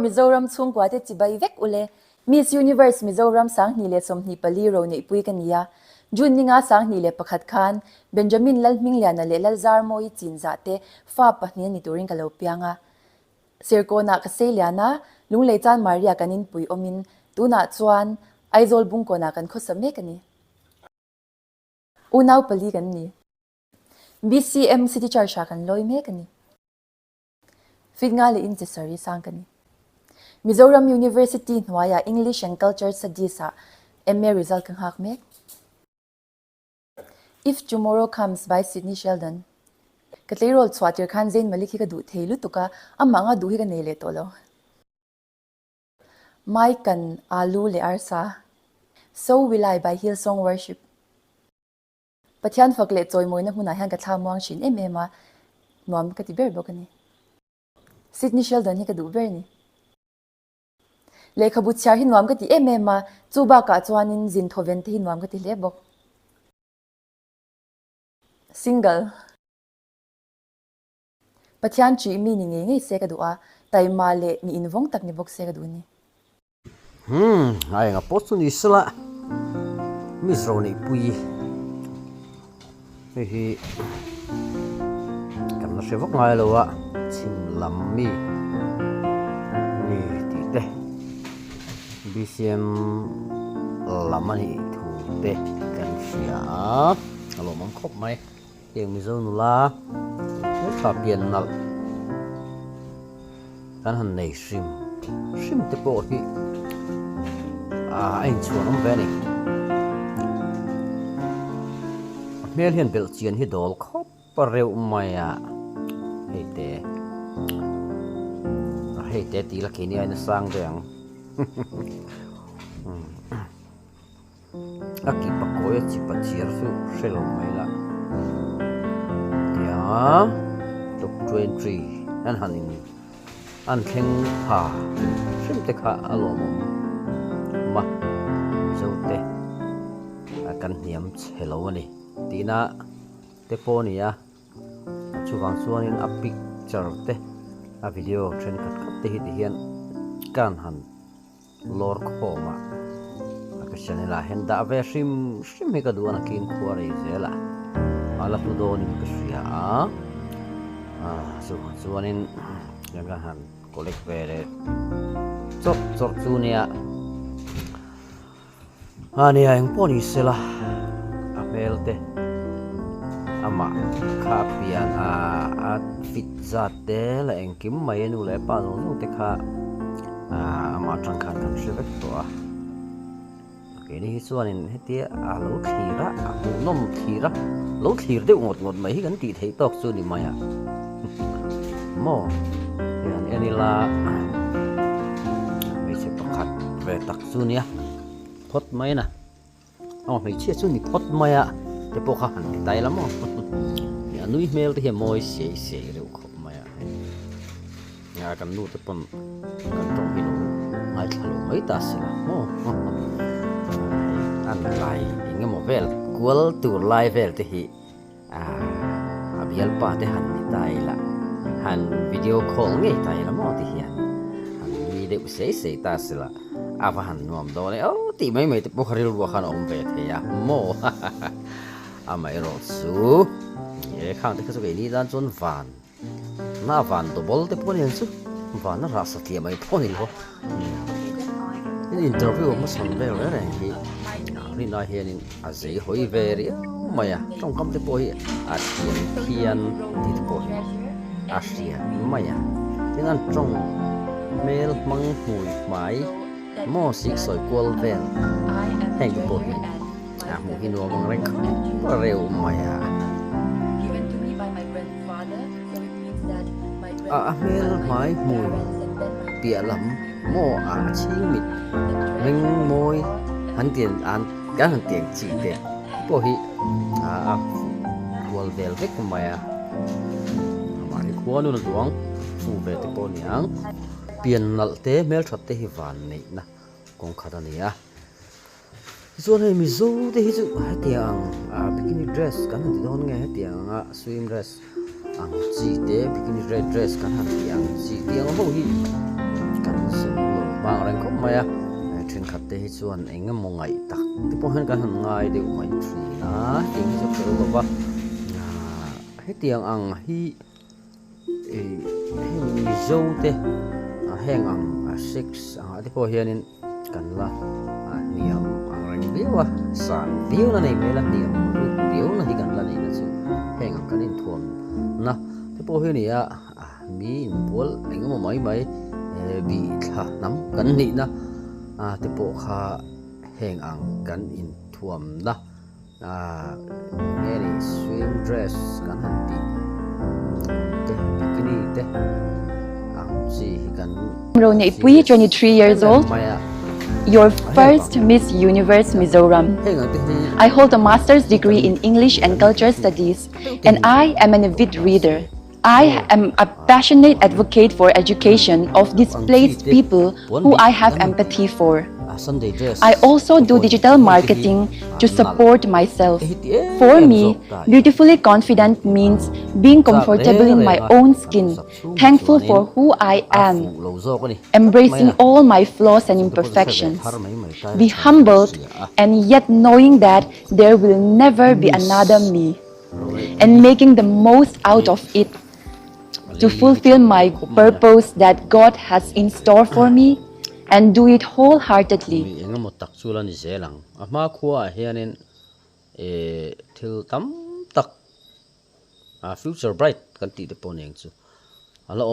Mizoram chungkwa te chibai vek ule Miss Universe Mizoram sang ni le somni pali Roneihpuii kania Jun ninga sang ni le pakhat khan Benjamin lalming liana le lalzar moi chinza te fa pahnia ni turing kalopianga Sirkona kaseliana lunglei chan Maria kanin pui omin tuna chuan aizol bungkona kan khosame kani Unaw pali kan ni BCM City Charsha kan loi me kani Fitnga le in sari sang kani Mizoram University Hmuhnawm English and Culture Studies MA result kan hak me If tomorrow comes by Sydney Sheldon Katleirol chwatir khan zain maliki ka du theilu tuka amanga duhi ka nele tolo Mai kan alu le arsa So will I by Hillsong Worship Pathian fakle choi moina huna han ka thamuang shin emema nom ka ti ber bokani Sydney Sheldon hi ka du ber ni le khabut char hi nom ka ti emema chuba ka chuanin zin thoven te hi nom ka ti lebok single Pathian chi mi ni nge se ka du'a tai ma le ni invong tak ni bok se ka du ni ai nga postu ni sala Miss Roneihpuii hi kan na se vok ngai lo wa chim lam mi ni ti te BCM lamani thu te kan sia alo mong khop mai yang mi zo nula ka pian nal kan han nei sim te po hi anh chuan om ve ni mel hian bel chian hi dol khop pareu mai hei te ti la kini ai na sang deng aki pakoy chi pachir su shelo mai la ya top 23 an hanin an theng ha sim te kha alom ma zote akan niam chelo ni tina te ponia chuwang chuanin a picture te a video thren khat khat te hi hian kan han lor khoma ka chanela hen da ve sim he ka duana kin khuari zela ala tu do ni ka sia chuanin yanga han collect vere chok chunia ani ang poni sela apelte ama kapian at fitzate la engkim mai nu le pa no te kha ama tangkhan kan shevek to ke ni chuanin hetia alo thira Hmuhnawm thira lo thir de ngot mai hi kan ti thei tok chu ni maya mo yan enila mai se pakhat ve tak chu nia phot mai na mai chia chu ni phot maya te po kha han tai lamo ya nui mel te he moi se reu kho maya ya kan nu te pon kan tong hinu ai thalo mai ta sila mo an lai inge mo vel kual tu lai vel te hi abial pa te han ni tai la han video call nge tai lamo te hian han ni de se ta sila ava han nuam do le ti mai te po kharil wa khan om ve the ya mo amai ro su ye khang te ka so ni dan chon van na van to bol te pon su van na rasa ti mai pon ni lo ni interview mo son ve le hi ri na hian in a zei hoi ve ri maya trong kam te po hi a thian ti te po a thian maya tin an trong mel mang hui mai mo sik soi kwal vel heng te po hi Hmuhnawm bang rek pareu maya mel mai mui pia lam mo ching mit ring moi han tiền an kan han tiền chi te po hi kwal vel vek maya mari kwanu na duang fu ve te po niang pian nal te mel that te hi van nei na kong khada nia Zual hai mi zo te hi chu hai tiang bikini dress kan han don nge hai tiang swim dress ang chi te bikini red dress kan han tiang chi tiang ho hi kan maya thin khat te hi chuan engemaw ngai tak te pawh hian kan han ngai deuh mai thrina eng chu fel baba hetiang ang hi heng zo te heng ang 6 te pawh hianin kan la niam ang reng viwa san viu na nei mela niam viu na hi kan la nei na chu heng ang kanin thuam na te pawh hi ni a mi in pol engemaw mai mai bi thla nam kan ni na te pawh kha heng ang kan in thuam na ngeri swim dress kan han ti te bikini te ang chi kan Roneihpuii, 23 years old, your first Miss Universe Mizoram. I hold a master's degree in English and Culture Studies, and I am an avid reader. I am a passionate advocate for education of displaced people who I have empathy for. I also do digital marketing to support myself. For me, beautifully confident means being comfortable in my own skin, thankful for who I am, embracing all my flaws and imperfections, be humbled and yet knowing that there will never be another me, and making the most out of it to fulfill my purpose that God has in store for me, and do it wholeheartedly. Engemaw tak chula ni zelang ama khuwa hianin thil tam tak future bright kan ti te pawh neng chu ala